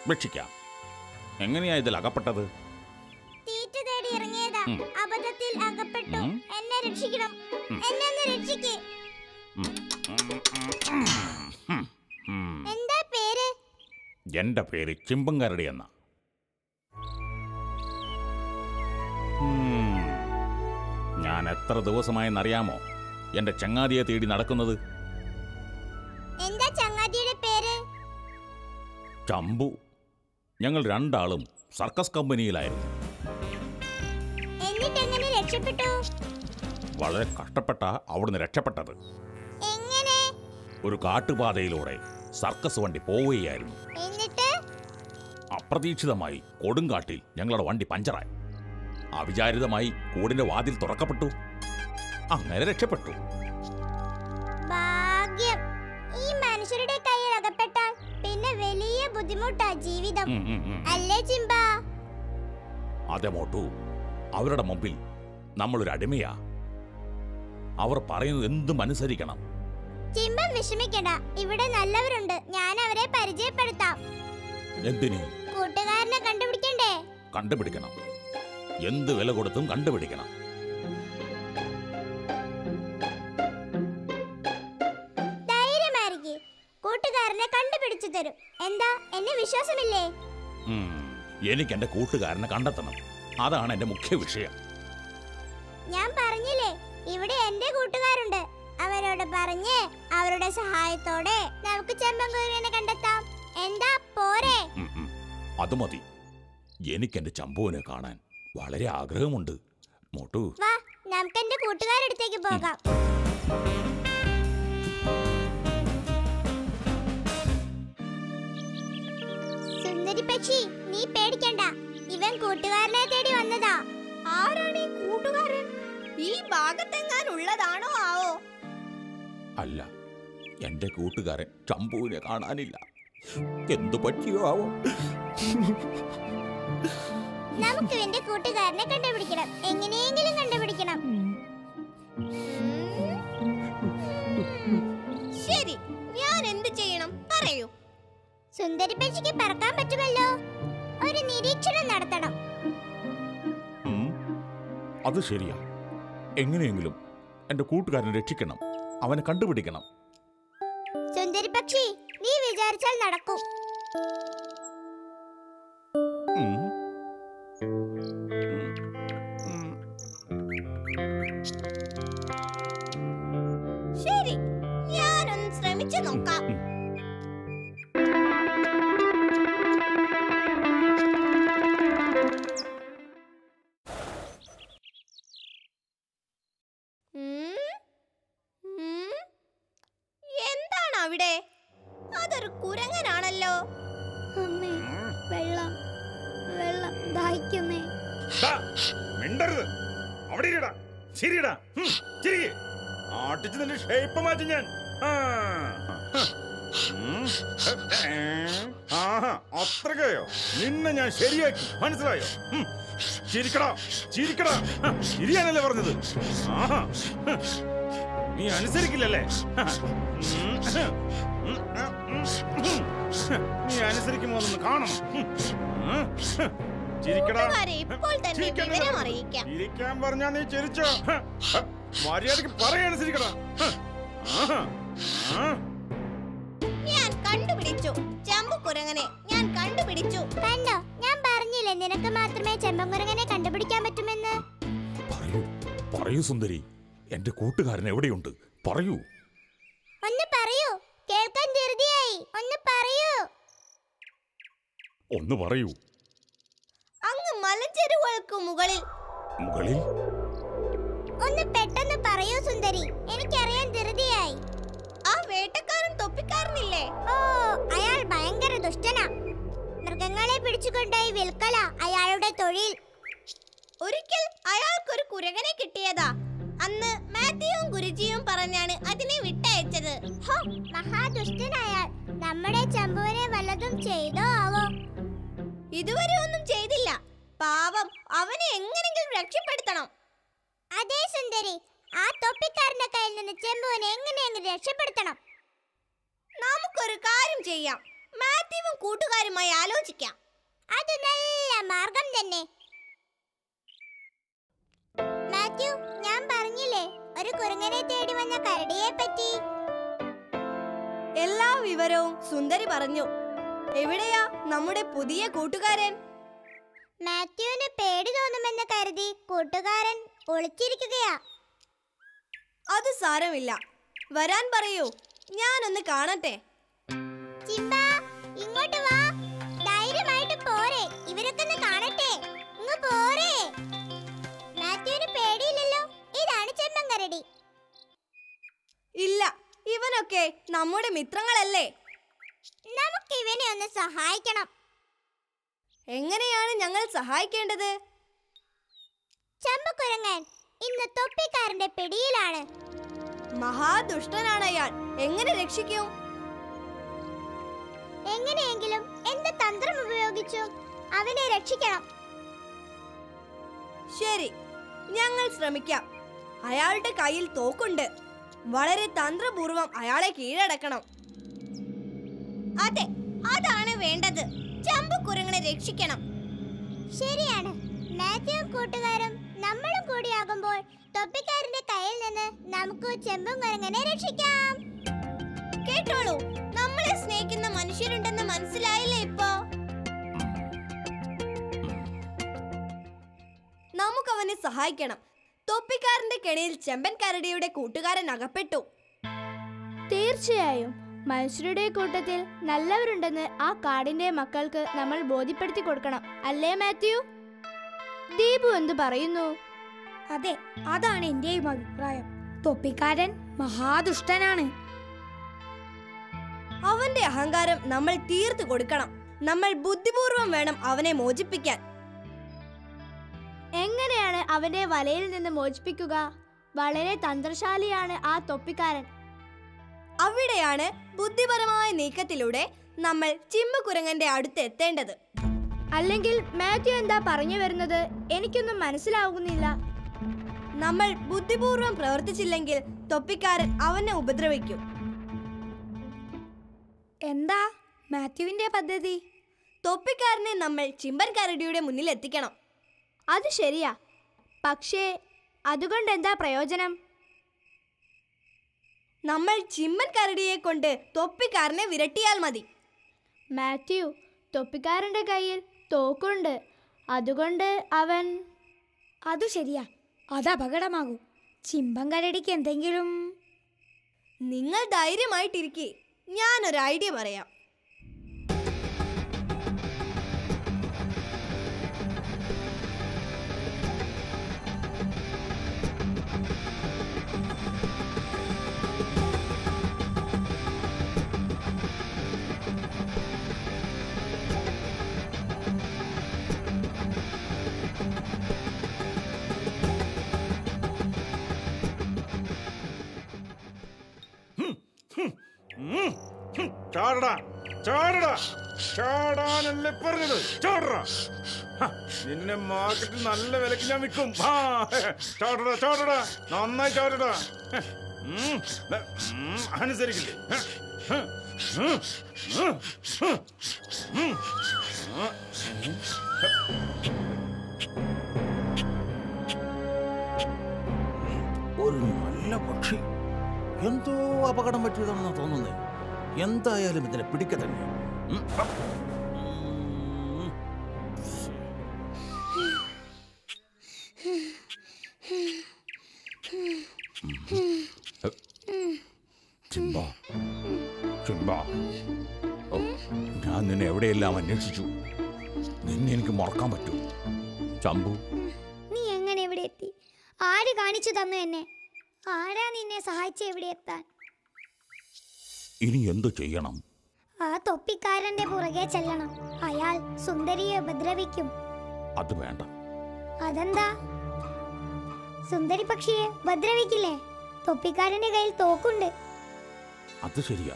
രക്ഷിക്കാം. എങ്ങനെയാ ഇതിൽ അകപ്പെട്ടത്? തീറ്റ തേടി ഇറങ്ങിയതാ, അബദ്ധത്തിൽ അകപ്പെട്ടു. എന്നെ രക്ഷിക്കണം, എന്നെ ഒന്ന് രക്ഷിക്കേ. എന്താ പേര്? എന്റെ പേര് ചിമ്പങ്കരടി എന്ന. ഞാൻ എത്ര ദിവസമായെന്നറിയാമോ എന്റെ ചങ്ങാതിയെ തേടി നടക്കുന്നത്? എന്താ ചങ്ങാതിയുടെ പേര്? ചമ്പു. ഞങ്ങൾ രണ്ടാളും സർക്കസ് കമ്പനിയിലായിരുന്നു. എന്നിട്ട് എങ്ങനെ രക്ഷപ്പെട്ടു? വളരെ കഷ്ടപ്പെട്ട അവിടുന്ന് രക്ഷപ്പെട്ടത്. എങ്ങനെ? ഒരു കാട്ടുപാതയിലൂടെ സർക്കസ് വണ്ടി പോവുകയായിരുന്നു. എന്നിട്ട് അപ്രതീക്ഷിതമായി കൊടുങ്കാട്ടിൽ ഞങ്ങളുടെ വണ്ടി പഞ്ചറായി. അവിചാരിതമായി കൂടിന്റെ വാതിൽ തുറക്കപ്പെട്ടു. അങ്ങനെ രക്ഷപ്പെട്ടു. ഭാഗ്യം. ഈ മനുഷ്യരുടെ കയ്യിൽ അകപ്പെട്ടാൽ പിന്നെ വലിയ ബുദ്ധിമുട്ടാ ജീവിതം, അല്ലേ ചിമ്പ? അതെ മോട്ടു, അവരുടെ മുമ്പിൽ നമ്മളൊരു അടിമയാ. അവർ പറയുന്നത് എന്തും അനുസരിക്കണം. ചിമ്പം വിഷമിക്കണ്ട, ഇവിടെ നല്ലവരുണ്ട്. ഞാൻ അവരെ പരിചയപ്പെടുത്താം. എന്തിന്? കൂട്ടുകാരനെ കണ്ടുപിടിക്കണ്ടേ? കണ്ടുപിടിക്കണം. എന്ത് വില കൊടുത്തും കണ്ടുപിടിക്കണം. ധൈര്യമായിരിക്കെ, കൂട്ടുകാരനെ കണ്ടുപിടിച്ചു തരും. എന്താ, എന്നെ വിശ്വാസമില്ലേ? എനിക്ക് എന്റെ കൂട്ടുകാരനെ കണ്ടെത്തണം. അതാണ് എന്റെ മുഖ്യ വിഷയം. ഞാൻ പറഞ്ഞില്ലേ, ഇവിടെ എന്റെ കൂട്ടുകാരുണ്ട്. അവരോട് പറഞ്ഞ് അവരുടെ സഹായത്തോടെ നമുക്ക് ചെമ്പൻകുരുവിനെ കണ്ടെത്താം. എന്താ, പോരെ? അത് മതി. എനിക്ക് എന്റെ ചമ്പുവിനെ കാണാൻ വളരെ ആഗ്രഹമുണ്ട്. മോട്ടു, വാ, നമുക്ക് എന്റെ കൂട്ടുകാരടുത്തേക്ക് പോകാം. സുന്ദരി പക്ഷി, നീ പേടിക്കണ്ട. ഇവൻ കൂട്ടുകാരനെ തേടി വന്നതാ. ആരാണ് ഈ കൂട്ടുകാരൻ? ഈ ഭാഗത്തെങ്ങാനുള്ളതാണോ ആവോ? അല്ല, എന്റെ കൂട്ടുകാരൻ ചമ്പുവിനെ കാണാനില്ല. എന്തു പറ്റിയോ ആവോ? നമുക്ക് എന്റെ കൂട്ടുകാരനെ കണ്ടുപിടിക്കണം. എങ്ങനെയെങ്കിലും കണ്ടുപിടിക്കണം. ശരി, ഞാൻ എന്ത് ചെയ്യണം പറയൂ. സുന്ദരി പക്ഷിക്ക് പറക്കാൻ പറ്റുമല്ലോ. ഒരു നിരീക്ഷണം നടത്തണം. അത് ശരിയാ. എങ്ങനെയെങ്കിലും എന്റെ കൂട്ടുകാരനെ രക്ഷിക്കണം. അവനെ കണ്ടുപിടിക്കണം. സുന്ദരി പക്ഷി, നീ വിചാരിച്ചാൽ നടക്കും. ശരി, ഞാനൊന്ന് ശ്രമിച്ചു നോക്കാം. എന്താണ് അവിടെ? അതൊരു കുരങ്ങനാണല്ലോ. അമ്മേ, വെള്ളം വെള്ളം ദാഹിക്കുന്നേ. മിണ്ടരുത്. അവിടെ ഇരിടാ. ചിരിടാ. ചിരിക്ക്. ആട്ടിച്ച് നിന്റെ ഷേപ്പ് മാറ്റി ഞാൻ. അത്രക്കയോ? നിന്നെ ഞാൻ ശരിയാക്കി. മനസ്സിലായോ? ചിരിക്കടാ, ചിരിക്കടാ. ചിരിയാനല്ലേ പറഞ്ഞത്? നീ അനുസരിക്കില്ലല്ലേ? നീ അനുസരിക്കുമോ എന്ന് കാണണം. ചിരിക്കാൻ പറഞ്ഞാ നീ ചിരിച്ചോ? മര്യാദക്ക് പറയനുസരിക്കടാ. ഞാൻ കണ്ടുപിടിച്ചു ചെമ്പുകുരങ്ങനെ, ഞാൻ കണ്ടുപിടിച്ചു. കണ്ടോ, ഞാൻ പറഞ്ഞില്ലേ നിനക്ക് മാത്രമേ ചെമ്പൻകുരങ്ങനെ കണ്ടുപിടിക്കാൻ പറ്റുമെന്ന്. പറയൂ പറയൂ സുന്ദരി, എന്റെ കൂട്ടുകാരൻ എവിടെയുണ്ട്? പറയൂ. ഒന്ന് പറയൂ, കേൾക്കാൻ ധൃതിയായി. ഒന്ന് പറയൂ. ഒന്ന് പറയൂ. അങ്ങ് മലഞ്ചെരുവുകൾക്ക് മുകളിൽ. മുകളിൽ? ഒന്ന് പെട്ടെന്ന് പറയൂ സുന്ദരി, എനിക്കറിയാൻ ധൃതിയായി. ആ വേട്ടക്കാരൻ തൊപ്പിക്കാരനില്ലേ? ഓ, അയാൾ ഭയങ്കര ദുഷ്ടനാ. മൃഗങ്ങളെ പിടിച്ചുകൊണ്ടായി വിൽക്കല അയാളുടെ തൊഴിൽ. ഒരിക്കൽ അയാൾക്കൊരു കുരങ്ങനെ കിട്ടിയതാ. അന്ന് മാത്യുവും ഗുരുജിയും പറഞ്ഞാണ് അതിനെ വിട്ടയച്ചത്. ഹോ, മഹാദുഷ്ടനയാൾ. നമ്മുടെ ചമ്പുവിനെ വല്ലതും ചെയ്തോ ആവോ? ഇതുവരെ ഒന്നും ചെയ്തില്ല. പാവം, അവനെ എങ്ങനെങ്കിലും രക്ഷപ്പെടുത്തണം. അതേ സുന്ദരി, ആ തൊപ്പിക്കാരന്റെ കയ്യിൽ നിന്ന് ചെമ്പുവിനെ എങ്ങനെയെങ്കിലും രക്ഷപ്പെടുത്തണം. നമുക്കൊരു കാര്യം ചെയ്യാം, മാത്യുവും കൂട്ടുകാരുമായി ആലോചിക്കാം. അത് നല്ല മാർഗം തന്നെ. മാത്യു, ഞാൻ പറഞ്ഞില്ലേ ഒരു കുരങ്ങനെ തേടി വന്ന കരടിയെ പറ്റി. എല്ലാ വിവരവും സുന്ദരി പറഞ്ഞു. എവിടെയാ നമ്മുടെ പുതിയ കൂട്ടുകാരൻ? മാത്യുവിന് പേടി തോന്നുമെന്ന് കരുതി കൂട്ടുകാരൻ ഒളിച്ചിരിക്കുകയാ. അത് സാരമില്ല, വരാൻ പറയൂ, ഞാനൊന്ന് കാണട്ടെ. ചിമ്പ, ഇങ്ങോട്ട് വാ. ധൈര്യമായിട്ട് പോരെ, ഇവരൊക്കെ ഒന്ന് കാണട്ടെ. ഇങ്ങ് പോരെ. മാത്യുവിന് പേടിയില്ലല്ലോ. ഇതാണ് ചെമ്പൻകരടി. ഇല്ല, ഇവനൊക്കെ നമ്മുടെ മിത്രങ്ങളല്ലേ. നമുക്ക് ഇവനെ ഒന്ന് സഹായിക്കണം. എങ്ങനെയാണ് ഞങ്ങൾ സഹായിക്കേണ്ടത്? ചെമ്പക്കുരങ്ങൻ ഇന്ന് തൊപ്പിക്കാരന്റെ പിടിയിലാണ്. മഹാദുഷ്ടനാണ് അയാൾ, എങ്ങനെ രക്ഷിക്കും? എങ്ങനെയെങ്കിലും എന്ത് തന്ത്രം ഉപയോഗിച്ചു അവനെ രക്ഷിക്കണം. ശരി, ഞങ്ങൾ ശ്രമിക്കാം. അയാളുടെ കയ്യിൽ തോക്കുണ്ട്. വളരെ തന്ത്രപൂർവം അയാളെ കീഴടക്കണം. അതെ, അതാണ് വേണ്ടത്. ചെമ്പുകുരങ്ങനെ രക്ഷിക്കണം. ശരിയാണ്. മാത്യുവും കൂട്ടുകാരും നമ്മളും കൂടിയാകുമ്പോൾ തൊപ്പിക്കാരന്റെ കയ്യിൽ നിന്ന് നമുക്ക് ചെമ്പും കുരങ്ങനെ രക്ഷിക്കാം. കേട്ടോളൂ, നമ്മളെ സ്നേഹിക്കുന്ന മനുഷ്യരുണ്ടെന്ന് മനസ്സിലായില്ലേ ഇപ്പോ? നമുക്കവനെ സഹായിക്കണം. തൊപ്പിക്കാരന്റെ കെണിയിൽ ചെമ്പൻ കരടിയുടെ കൂട്ടുകാരൻ അകപ്പെട്ടു. തീർച്ചയായും മനുഷ്യരുടെ കൂട്ടത്തിൽ നല്ലവരുണ്ടെന്ന് ആ കാടിന്റെ മക്കൾക്ക് നമ്മൾ ബോധ്യപ്പെടുത്തി കൊടുക്കണം, അല്ലേ മാത്യു? ദീപു എന്തു പറയുന്നു? അതെ, അതാണ് എന്റെയും അഭിപ്രായം. തൊപ്പിക്കാരൻ മഹാദുഷ്ടനാണ്. അവന്റെ അഹങ്കാരം നമ്മൾ തീർത്തു കൊടുക്കണം. നമ്മൾ ബുദ്ധിപൂർവം വേണം അവനെ മോചിപ്പിക്കാൻ. എങ്ങനെയാണ് അവനെ വലയിൽ നിന്ന് മോചിപ്പിക്കുക? വളരെ തന്ത്രശാലിയാണ് ആ തൊപ്പിക്കാരൻ. അവിടെയാണ് ബുദ്ധിപരമായ നീക്കത്തിലൂടെ നമ്മൾ ചിമ്പുകുരങ്ങന്റെ അടുത്ത് എത്തേണ്ടത്. അല്ലെങ്കിൽ മാത്യു എന്താ പറഞ്ഞു വരുന്നത്? എനിക്കൊന്നും മനസ്സിലാകുന്നില്ല. നമ്മൾ ബുദ്ധിപൂർവം പ്രവർത്തിച്ചില്ലെങ്കിൽ തൊപ്പിക്കാരൻ അവനെ ഉപദ്രവിക്കും. എന്താ മാത്യുവിന്റെ പദ്ധതി? തൊപ്പിക്കാരനെ നമ്മൾ ചിമ്പൻ കരടിയുടെ മുന്നിൽ എത്തിക്കണം. അത് ശരിയാ, പക്ഷേ അതുകൊണ്ട് എന്താ പ്രയോജനം? നമ്മൾ ചിമ്പൻ കരടിയെ കൊണ്ട് തൊപ്പിക്കാരനെ വിരട്ടിയാൽ മതി. മാത്യു, തൊപ്പിക്കാരന്റെ കയ്യിൽ തോക്കുണ്ട്. അതുകൊണ്ട് അവൻ... അതു ശരിയാ, അത് അപകടമാകും. ചിമ്പൻ കരടിക്ക് എന്തെങ്കിലും... നിങ്ങൾ ധൈര്യമായിട്ടിരിക്കെ, ഞാനൊരു ഐഡിയ പറയാം. ചാടടാ ചാടടാ, ചാടാനല്ലേ പറഞ്ഞത്, ചാടടാ. നിന്നെ മാർക്കറ്റിൽ നല്ല വിലക്ക് ഞാൻ വിൽക്കും. ചാടടാ ചാടടാ, നന്നായി ചാടടാ. അനുസരിക്കില്ലേ? ഒരു നല്ല പക്ഷി. എന്തോ അപകടം പറ്റിയതാണെന്നാ തോന്നുന്നത്. എന്തായാലും ഇതിനെ പിടിക്ക തന്നെ. ചിമ്പ ചിമ്പ, ഞാൻ നിന്നെ എവിടെയെല്ലാം അന്വേഷിച്ചു. നിന്നെ എനിക്ക് മറക്കാൻ പറ്റൂ. ചമ്പു, നീ എങ്ങനെ ഇവിടെ എത്തി? ആര് കാണിച്ചു തന്നു എന്നെ? ആരാ നിന്നെ സഹായിച്ച ഇവിടെ എത്താൻ? ഇനി എന്തു ചെയ്യണം? ആ തൊപ്പിക്കാരന്റെ പുറകെ ചെല്ലണം. അയാൾ സുന്ദരിയെ ഉപദ്രവിക്കും. അത് വേണ്ട. അതെന്താ? സുന്ദരി പക്ഷിയെ ഉപദ്രവിക്കില്ലേ? തൊപ്പിക്കാരന്റെ കയ്യിൽ തോക്കുണ്ട്. അത് ശരിയാ.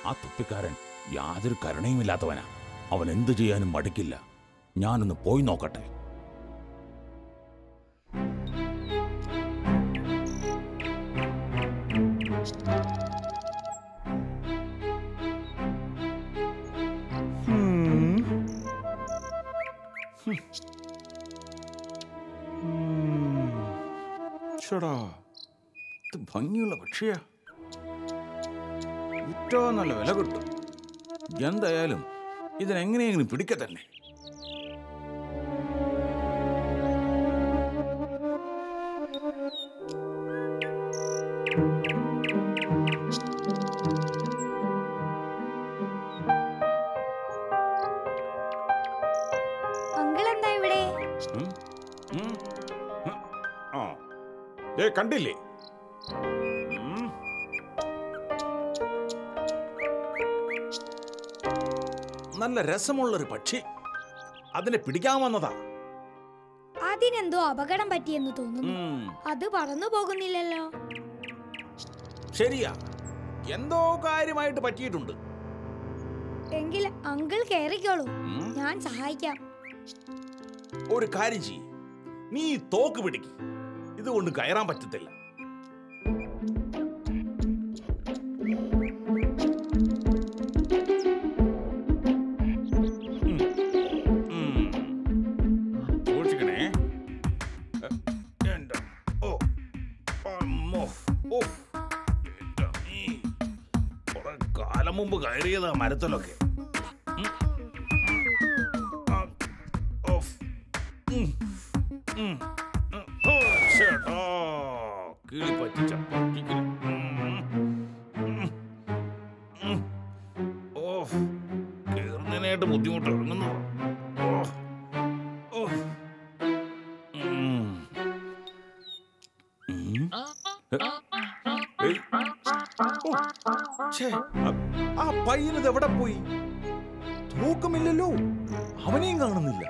ആ തൊപ്പിക്കാരൻ യാതൊരു കരുണയുമില്ലാത്തവനാ. അവൻ എന്തു ചെയ്യാനും മടിക്കില്ല. ഞാനൊന്ന് പോയി നോക്കട്ടെ. ഇത് ഭംഗിയുള്ള പക്ഷിയാ. ഏറ്റവും നല്ല വില കിട്ടും. എന്തായാലും ഇതിനെങ്ങനെയെങ്കിലും പിടിക്ക തന്നെ. അങ്കിൾ എന്താ ഇവിടെ? കണ്ടില്ലേ? നല്ല രസമുള്ളൊരു പക്ഷി. അതിനെ പിടിക്കാൻ വന്നതാ. അതിനെന്തോ അപകടം പറ്റിയെന്ന് തോന്നുന്നു. അത് പറന്നു പോകുന്നില്ലല്ലോ. ശരിയാ, എന്തോ കാര്യമായിട്ട് പറ്റിയിട്ടുണ്ട്. എങ്കിൽ അങ്കിൾ കേറിക്കോളൂ, ഞാൻ സഹായിക്കാം. ഒരു കാര്യം ചെയ്യ്, നീ തോക്ക് പിടിക്ക്. ഇതുകൊണ്ട് കയറാൻ പറ്റത്തില്ല. കാലം മുമ്പ് കയറിയതാ മരത്തിലൊക്കെ. കിളി പറ്റിച്ച പറ്റിക്കിളി. കേറുന്നതിനായിട്ട് ബുദ്ധിമുട്ട് ഇറങ്ങുന്നു. ആ പയ്യനത് എവിടെ പോയി? തൂക്കമില്ലല്ലോ, അവനെയും കാണുന്നില്ല.